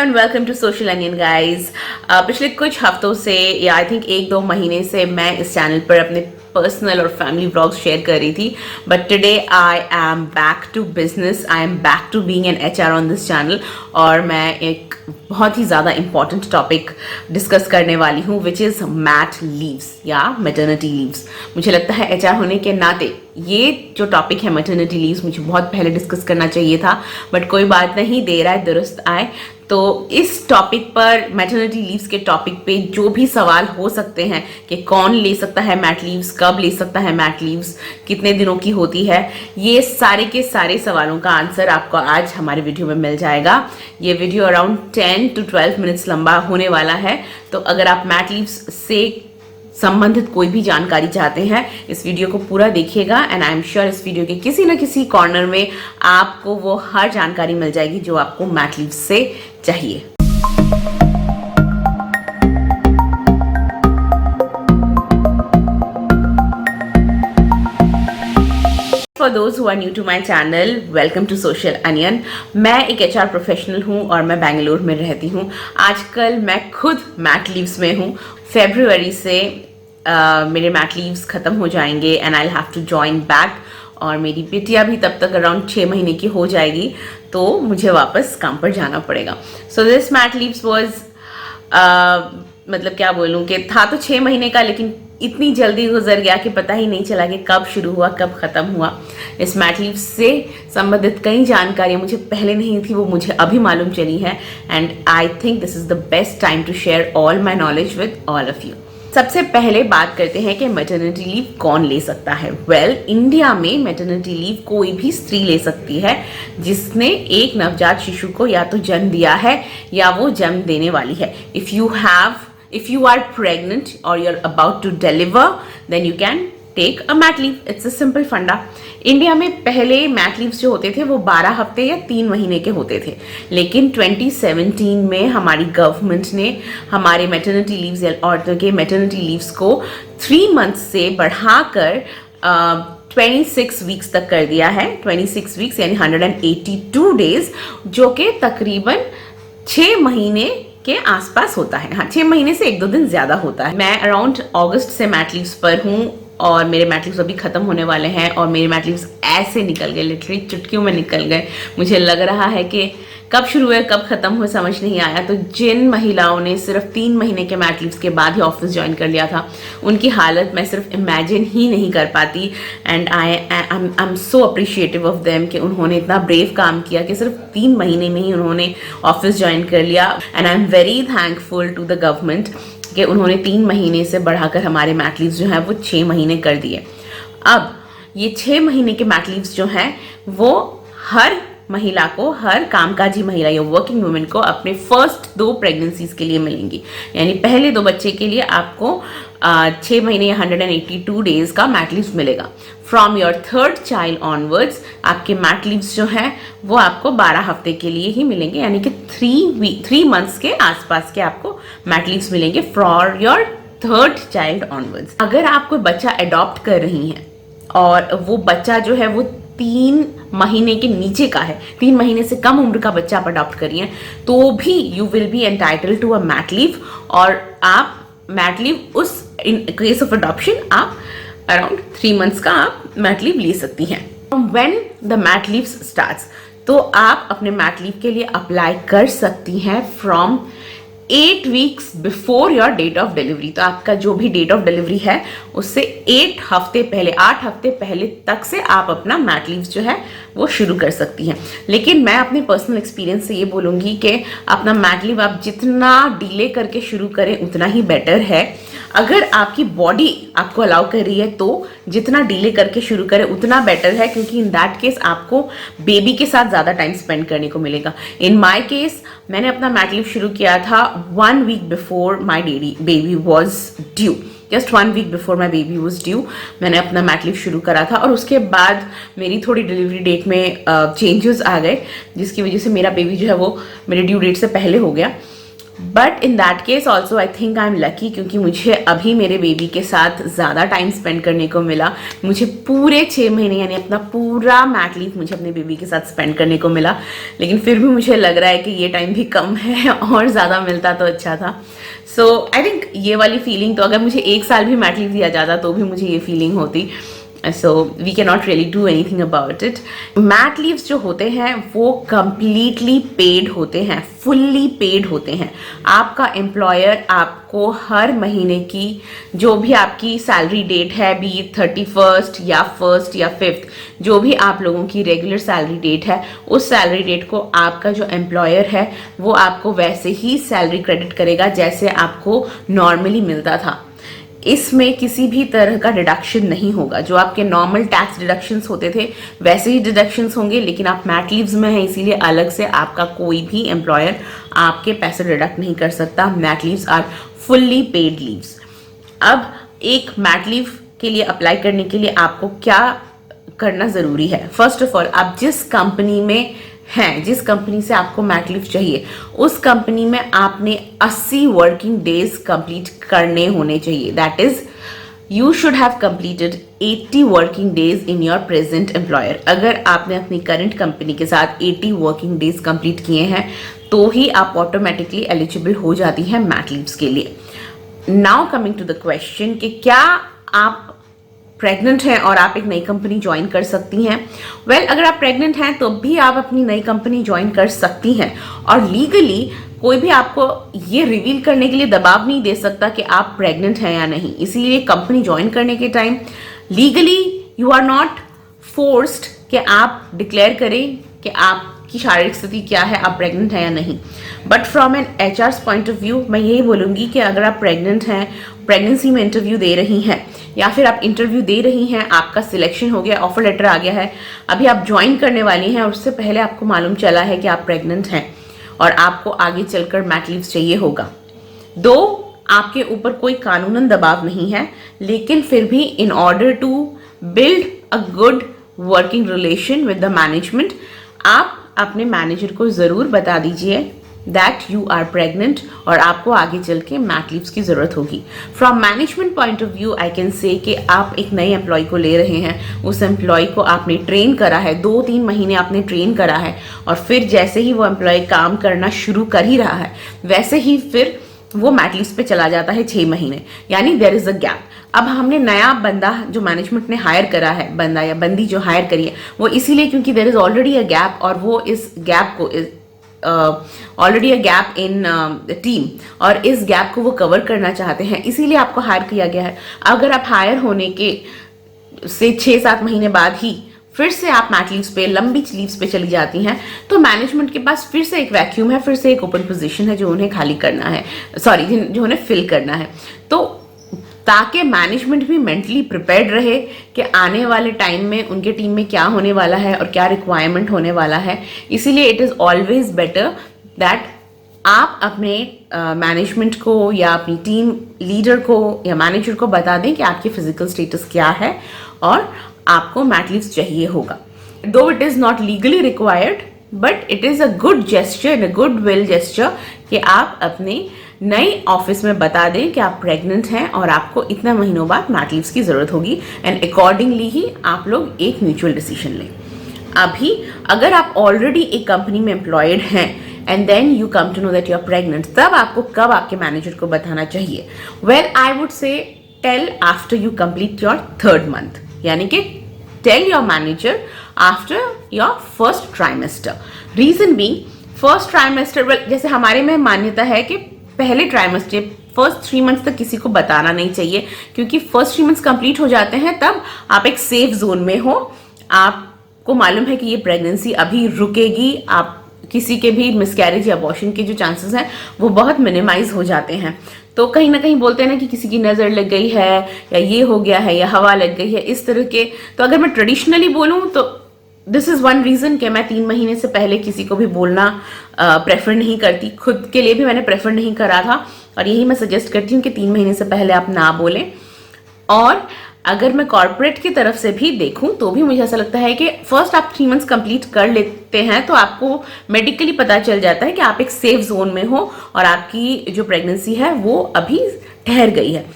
And welcome to Social Onion guys. पिछले कुछ हफ्तों से या आई थिंक 1-2 महीने से मैं इस चैनल पर अपने पर्सनल और फैमिली व्लॉग्स शेयर कर रही थी, but today I am back to business, I am back to being an HR on this channel और मैं एक बहुत ही ज़्यादा इंपॉर्टेंट टॉपिक डिस्कस करने वाली हूँ विच इज़ मैट लीव्स या मैटरनिटी लीव्स। मुझे लगता है एचआर होने के नाते ये जो टॉपिक है मैटरनिटी लीव्स मुझे बहुत पहले डिस्कस करना चाहिए था, बट कोई बात नहीं, देर आए दुरुस्त आए। तो इस टॉपिक पर मैटरनिटी लीव्स के टॉपिक पे जो भी सवाल हो सकते हैं कि कौन ले सकता है मैट लीव्स, कब ले सकता है मैट लीव्स, कितने दिनों की होती है, ये सारे के सारे सवालों का आंसर आपको आज हमारे वीडियो में मिल जाएगा। ये वीडियो अराउंड 10 to 12 मिनट्स लंबा होने वाला है, तो अगर आप मैट लीव्स से संबंधित कोई भी जानकारी चाहते हैं इस वीडियो को पूरा देखिएगा एंड आई एम श्योर इस वीडियो के किसी न किसी कॉर्नर में आपको वो हर जानकारी मिल जाएगी जो आपको मैट लीव्स से चाहिए। For those who are new to my channel, welcome to Social Onion। मैं एक HR प्रोफेशनल हूँ और मैं बेंगलुरु में रहती हूँ। आजकल मैं खुद मैट लीव्स में हूँ। फरवरी से मेरे मैट लीव्स ख़त्म हो जाएंगे and I have to join back, और मेरी बिटिया भी तब तक अराउंड 6 महीने की हो जाएगी तो मुझे वापस काम पर जाना पड़ेगा। So this mat leaves was मतलब क्या बोलूँ कि था तो 6 महीने का, लेकिन इतनी जल्दी गुजर गया कि पता ही नहीं चला कि कब शुरू हुआ कब ख़त्म हुआ। इस मैट लीव्स से संबंधित कई जानकारियाँ मुझे पहले नहीं थी, वो मुझे अभी मालूम चली है and I think this is the best time to share all my knowledge with all of you. सबसे पहले बात करते हैं कि मैटरनिटी लीव कौन ले सकता है। इंडिया में मैटरनिटी लीव कोई भी स्त्री ले सकती है जिसने एक नवजात शिशु को या तो जन्म दिया है या वो जन्म देने वाली है। If you are pregnant or you're about to deliver, then you can take a mat leave. It's a simple funda. India में पहले मैट लीव्स जो होते थे वो 12 हफ्ते या 3 महीने के होते थे, लेकिन 2017 में हमारी गवर्नमेंट ने हमारे मैटरनिटी लीव्स या औरतों के मैटरनिटी लीव्स को 3 मंथ्स से बढ़ाकर 26 वीक्स तक कर दिया है। 26 वीक्स यानी 182 डेज, जो कि तकरीबन 6 महीने के आसपास होता है। हाँ, 6 महीने से 1-2 दिन ज्यादा होता है। मैं अराउंड अगस्त से मैट लीव्स पर हूँ और मेरे मैट लीव्स अभी खत्म होने वाले हैं और मेरे मैट लीव्स ऐसे निकल गए, लिटरली चुटकियों में निकल गए। मुझे लग रहा है कि कब शुरू हुए कब खत्म हुए समझ नहीं आया। तो जिन महिलाओं ने सिर्फ 3 महीने के मैट लीव्स के बाद ही ऑफिस ज्वाइन कर लिया था, उनकी हालत मैं सिर्फ इमेजिन ही नहीं कर पाती and I am so appreciative of them कि उन्होंने इतना ब्रेव काम किया कि सिर्फ 3 महीने में ही उन्होंने ऑफिस ज्वाइन कर लिया and I am very thankful to the government कि उन्होंने 3 महीने से बढ़ाकर हमारे मैट लीव्स जो हैं वो 6 महीने कर दिए। अब ये 6 महीने के मैट लीव्स जो हैं वो हर महिला को, हर कामकाजी महिला या वर्किंग वुमेन को अपने फर्स्ट 2 प्रेगनेंसीज के लिए मिलेंगी। यानी पहले 2 बच्चे के लिए आपको 6 महीने या 182 डेज का मैट लीव्स मिलेगा। From your 3rd child onwards आपके मैट लीव्स जो हैं वो आपको 12 हफ्ते के लिए ही मिलेंगे, यानी कि 3 मंथ्स के आसपास के आपको मैट लीव्स मिलेंगे for your 3rd child onwards. अगर आप कोई बच्चा अडॉप्ट कर रही हैं और वो बच्चा जो है वो 3 महीने के नीचे का है, 3 महीने से कम उम्र का बच्चा आप अडॉप्ट करिए, तो भी you will be entitled to a mat leave, और आप मैट लीव उस इन केस ऑफ अडॉप्शन आप अराउंड 3 मंथ्स का आप मैट लीव ले सकती हैं। When the mat leave starts, तो आप अपने मैट लीव के लिए अप्लाई कर सकती हैं from 8 weeks before your date of delivery. तो आपका जो भी डेट ऑफ डिलीवरी है उससे 8 हफ्ते पहले तक से आप अपना मैट लीव जो है वो शुरू कर सकती हैं। लेकिन मैं अपने पर्सनल एक्सपीरियंस से ये बोलूँगी कि अपना मैट लीव आप जितना डिले करके शुरू करें उतना ही बेटर है। अगर आपकी बॉडी आपको अलाउ कर रही है तो जितना डिले करके शुरू करें उतना बेटर है, क्योंकि इन दैट केस आपको बेबी के साथ ज़्यादा टाइम स्पेंड करने को मिलेगा। इन माई केस मैंने अपना मैट लीव शुरू किया था 1 week before my baby was due. Just 1 week before my baby was due मैंने अपना मैट लीव शुरू करा था, और उसके बाद मेरी थोड़ी डिलीवरी डेट में चेंजेस आ गए जिसकी वजह से मेरा बेबी जो है वो मेरे ड्यू डेट से पहले हो गया। But in that case also I think I am lucky, क्योंकि मुझे अभी मेरे बेबी के साथ ज़्यादा टाइम स्पेंड करने को मिला। मुझे पूरे 6 महीने यानी अपना पूरा मैट लीव मुझे अपने बेबी के साथ स्पेंड करने को मिला। लेकिन फिर भी मुझे लग रहा है कि ये टाइम भी कम है और ज़्यादा मिलता तो अच्छा था। सो आई थिंक ये वाली फीलिंग, तो अगर मुझे 1 साल भी मैट लीव दिया जाता तो भी मुझे ये फीलिंग होती। So we can not really do anything about it. Mat leaves जो होते हैं वो कंप्लीटली पेड होते हैं, फुल्ली पेड होते हैं। आपका एम्प्लॉयर आपको हर महीने की जो भी आपकी सैलरी डेट है, बी 31st या 1st या 5th, जो भी आप लोगों की रेगुलर सैलरी डेट है, उस सैलरी डेट को आपका जो एम्प्लॉयर है वो आपको वैसे ही सैलरी क्रेडिट करेगा जैसे आपको नॉर्मली मिलता था। इसमें किसी भी तरह का डिडक्शन नहीं होगा। जो आपके नॉर्मल टैक्स डिडक्शंस होते थे वैसे ही डिडक्शंस होंगे, लेकिन आप मैट लीव्स में हैं इसीलिए अलग से आपका कोई भी एम्प्लॉयर आपके पैसे डिडक्ट नहीं कर सकता। Mat leaves are fully paid leaves. अब एक मैट लीव के लिए अप्लाई करने के लिए आपको क्या करना ज़रूरी है? फर्स्ट ऑफ ऑल, आप जिस कंपनी में हैं, जिस कंपनी से आपको मैट लीव चाहिए, उस कंपनी में आपने 80 वर्किंग डेज कंप्लीट करने होने चाहिए। That is you should have completed 80 working days in your present employer. अगर आपने अपनी करंट कंपनी के साथ 80 वर्किंग डेज कंप्लीट किए हैं तो ही आप ऑटोमेटिकली एलिजिबल हो जाती हैं मैट लीव्स के लिए। Now coming to the question कि क्या आप प्रेग्नेंट हैं और आप एक नई कंपनी ज्वाइन कर सकती हैं? वेल, अगर आप प्रेग्नेंट हैं तो भी आप अपनी नई कंपनी ज्वाइन कर सकती हैं, और लीगली कोई भी आपको ये रिवील करने के लिए दबाव नहीं दे सकता कि आप प्रेग्नेंट हैं या नहीं। इसीलिए कंपनी ज्वाइन करने के time legally you are not forced कि आप डिक्लेयर करें कि आपकी शारीरिक स्थिति क्या है, आप प्रेग्नेंट हैं या नहीं। But from an HR point of view मैं यही बोलूँगी कि अगर आप प्रेग्नेंट हैं, प्रेगनेंसी में इंटरव्यू दे रही हैं, या फिर आप इंटरव्यू दे रही हैं, आपका सिलेक्शन हो गया, ऑफर लेटर आ गया है, अभी आप ज्वाइन करने वाली हैं और उससे पहले आपको मालूम चला है कि आप प्रेग्नेंट हैं और आपको आगे चलकर मैट लीव चाहिए होगा, दो आपके ऊपर कोई कानूनन दबाव नहीं है, लेकिन फिर भी in order to build a good working relation with the management, आप अपने मैनेजर को ज़रूर बता दीजिए दैट यू आर प्रेग्नेंट और आपको आगे चल के मैट लीव्स की ज़रूरत होगी। From management point of view I can say कि आप एक नए एम्प्लॉय को ले रहे हैं, उस एम्प्लॉय को आपने ट्रेन करा है, 2-3 महीने आपने ट्रेन करा है, और फिर जैसे ही वो एम्प्लॉय काम करना शुरू कर ही रहा है वैसे ही फिर वो मैट लीव्स पे चला जाता है 6 महीने, यानी देयर इज़ अ गैप। अब हमने नया बंदा जो मैनेजमेंट ने हायर करा है, बंदा या बंदी जो हायर करी है, वो इसीलिए क्योंकि there is already a gap, और वो इस गैप को already a gap in team, और इस गैप को वो कवर करना चाहते हैं, इसीलिए आपको हायर किया गया है। अगर आप हायर होने के से 6-7 महीने बाद ही फिर से आप मैट लीव्स पे, लंबी लीव्स पे चली जाती हैं, तो मैनेजमेंट के पास फिर से एक वैक्यूम है, फिर से एक ओपन पोजीशन है जो उन्हें खाली करना है, सॉरी जो उन्हें फिल करना है। तो ताकि मैनेजमेंट भी मेंटली प्रिपेयर्ड रहे कि आने वाले टाइम में उनके टीम में क्या होने वाला है और क्या रिक्वायरमेंट होने वाला है, इसीलिए it is always better that आप अपने मैनेजमेंट को या अपनी टीम लीडर को या मैनेजर को बता दें कि आपकी फिजिकल स्टेटस क्या है और आपको मैट लीव्स चाहिए होगा। दो it is not legally required, but it is a good gesture, a good will gesture कि आप अपने नए ऑफिस में बता दें कि आप प्रेग्नेंट हैं और आपको इतने महीनों बाद मैट लीव्स की ज़रूरत होगी, एंड अकॉर्डिंगली ही आप लोग एक म्यूचुअल डिसीजन लें। अभी अगर आप ऑलरेडी एक कंपनी में एम्प्लॉयड हैं and then you come to know that you are pregnant, तब आपको कब आपके मैनेजर को बताना चाहिए? Well, I would say tell after you complete your 3rd month, यानी कि tell your manager after your first trimester. Reason being, first trimester, well जैसे हमारे में मान्यता है कि पहले ट्राइमेस्टर फर्स्ट 3 मंथ्स तक किसी को बताना नहीं चाहिए, क्योंकि फर्स्ट 3 मंथ्स कंप्लीट हो जाते हैं तब आप एक सेफ जोन में हो, आपको मालूम है कि ये प्रेगनेंसी अभी रुकेगी, आप किसी के भी मिसकैरेज या अबॉर्शन के जो चांसेस हैं वो बहुत मिनिमाइज हो जाते हैं। तो कहीं ना कहीं बोलते हैं ना कि किसी की नज़र लग गई है या ये हो गया है या हवा लग गई है, इस तरह के। तो अगर मैं ट्रेडिशनली बोलूँ तो दिस इज़ वन रीज़न कि मैं 3 महीने से पहले किसी को भी बोलना प्रेफर नहीं करती, खुद के लिए भी मैंने प्रेफर नहीं करा था, और यही मैं सजेस्ट करती हूँ कि 3 महीने से पहले आप ना बोलें। और अगर मैं कॉर्पोरेट की तरफ से भी देखूं तो भी मुझे ऐसा लगता है कि फर्स्ट आप 3 मंथ्स कंप्लीट कर लेते हैं तो आपको मेडिकली पता चल जाता है कि आप एक सेफ जोन में हो और आपकी जो प्रेगनेंसी है वो अभी ठहर गई है।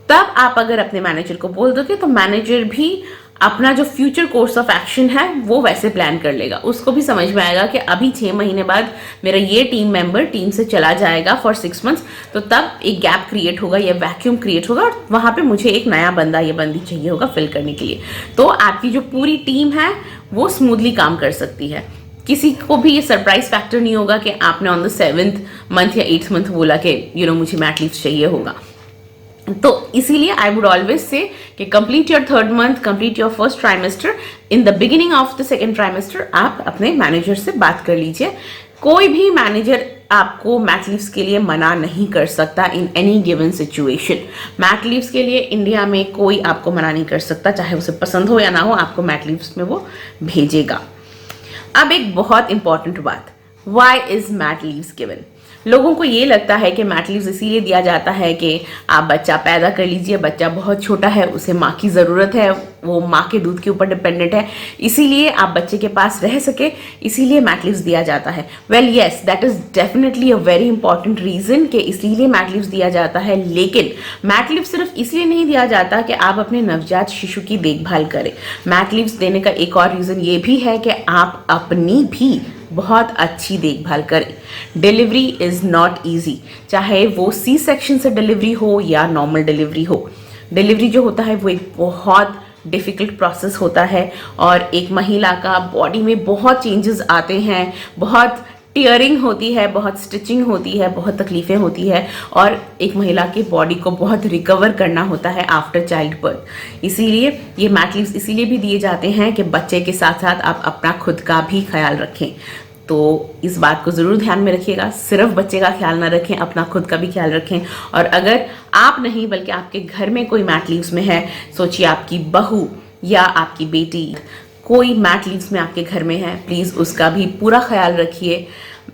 तब आप अगर अपने मैनेजर को बोल दोगे तो मैनेजर भी अपना जो फ्यूचर कोर्स ऑफ एक्शन है वो वैसे प्लान कर लेगा। उसको भी समझ में आएगा कि अभी 6 महीने बाद मेरा ये टीम मेंबर टीम से चला जाएगा फॉर 6 मंथ्स, तो तब एक गैप क्रिएट होगा या वैक्यूम क्रिएट होगा और वहां पे मुझे एक नया बंदा या बंदी चाहिए होगा फिल करने के लिए। तो आपकी जो पूरी टीम है वो स्मूथली काम कर सकती है। किसी को भी ये सरप्राइज फैक्टर नहीं होगा कि आपने ऑन द 7th मंथ या 8th मंथ बोला कि मुझे मैट लीव चाहिए होगा। तो इसीलिए आई वुड ऑलवेज से कि complete your 3rd month, complete your 1st trimester, in the beginning of the 2nd trimester आप अपने मैनेजर से बात कर लीजिए। कोई भी मैनेजर आपको मैट लीव्स के लिए मना नहीं कर सकता in any given situation. Mat leaves के लिए इंडिया में कोई आपको मना नहीं कर सकता, चाहे उसे पसंद हो या ना हो, आपको मैट लीव्स में वो भेजेगा। अब एक बहुत इंपॉर्टेंट बात, why is mat leaves given? लोगों को ये लगता है कि मैट लीव्स इसीलिए दिया जाता है कि आप बच्चा पैदा कर लीजिए, बच्चा बहुत छोटा है, उसे माँ की ज़रूरत है, वो माँ के दूध के ऊपर डिपेंडेंट है, इसीलिए आप बच्चे के पास रह सके, इसीलिए मैट लीव्स दिया जाता है। Well yes, that is definitely a very important reason कि इसीलिए मैट लीव्स दिया जाता है। लेकिन मैट लीव सिर्फ इसलिए नहीं दिया जाता कि आप अपने नवजात शिशु की देखभाल करें। मैट लीव्स देने का एक और रीज़न ये भी है कि आप अपनी भी बहुत अच्छी देखभाल करें। डिलीवरी इज नॉट ईजी, चाहे वो सी सेक्शन से डिलीवरी हो या नॉर्मल डिलीवरी हो। डिलीवरी जो होता है वो एक बहुत डिफ़िकल्ट प्रोसेस होता है और एक महिला का बॉडी में बहुत चेंजेस आते हैं, बहुत टीयरिंग होती है, बहुत स्टिचिंग होती है, बहुत तकलीफ़ें होती है और एक महिला की बॉडी को बहुत रिकवर करना होता है आफ्टर चाइल्ड बर्थ। इसीलिए ये मैट लीव्स इसीलिए भी दिए जाते हैं कि बच्चे के साथ साथ आप अपना खुद का भी ख्याल रखें। तो इस बात को ज़रूर ध्यान में रखिएगा, सिर्फ बच्चे का ख्याल ना रखें, अपना खुद का भी ख्याल रखें। और अगर आप नहीं बल्कि आपके घर में कोई मैट लीव्स में है, सोचिए आपकी बहू या आपकी बेटी कोई मैट लीव्स में आपके घर में है, प्लीज़ उसका भी पूरा ख्याल रखिए।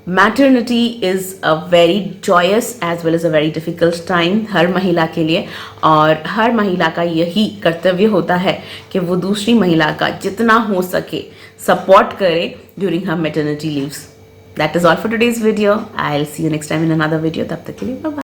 Maternity is a very joyous as well as a very difficult time हर महिला के लिए, और हर महिला का यही कर्तव्य होता है कि वो दूसरी महिला का जितना हो सके सपोर्ट करे during her maternity leaves. That is all for today's video. I will see you next time in another video. तब तक के लिए बाय बाय।